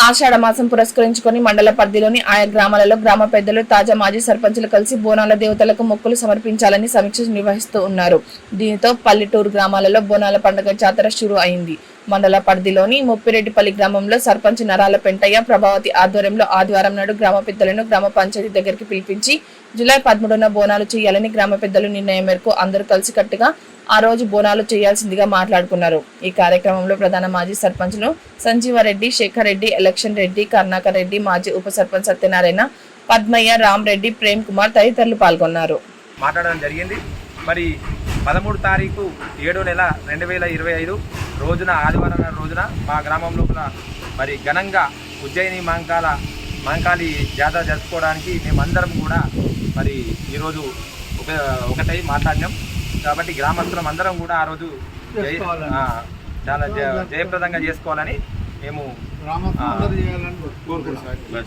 ఆషాఢ మాసం పురస్కరించుకొని మండల పరిధిలోని ఆయా గ్రామాలలో గ్రామ పెద్దలు తాజా మాజీ సర్పంచులు కలిసి బోనాల దేవతలకు మొక్కులు సమర్పించాలని సమీక్ష నిర్వహిస్తూ ఉన్నారు. దీనితో పల్లెటూరు గ్రామాలలో బోనాల పండుగ జాతర షురు అయింది. మండల పరిధిలోని ముప్పిరెడ్డిపల్లి గ్రామంలో సర్పంచ్ నరాల పెంటయ్య ప్రభావతి ఆధ్వర్యంలో ఆదివారం నాడు గ్రామ పెద్దలను గ్రామ పంచాయతీ దగ్గరికి పిలిపించి జూలై 13న బోనాలు చేయాలని గ్రామ పెద్దలు నిర్ణయం మేరకు అందరూ కలిసికట్టుగా ఆ రోజు బోనాలు చేయాల్సిందిగా మాట్లాడుకున్నారు. ఈ కార్యక్రమంలో ప్రధాన మాజీ సర్పంచ్లు సంజీవరెడ్డి, శేఖర్ రెడ్డి, ఎలక్షన్ రెడ్డి, కర్ణాకర్ రెడ్డి, మాజీ ఉప సర్పంచ్ సత్యనారాయణ, పద్మయ్య, రామ్ రెడ్డి, ప్రేమ్ కుమార్ తదితరులు పాల్గొన్నారు. మాట్లాడడం జరిగింది. మరి 13 తారీఖు 7వ నెల 2025 రోజున ఆదివారం రోజున మా గ్రామం లోపల మరి ఘనంగా ఉజ్జయిని మాంకాళి జాతర జరుపుకోవడానికి మేమందరం కూడా మరి ఈరోజు ఒకటై మాట్లాడినాం. కాబట్టి గ్రామస్తులం అందరం కూడా ఆ రోజు చాలా జయప్రదంగా చేసుకోవాలని మేము కోరుకుంటున్నాం.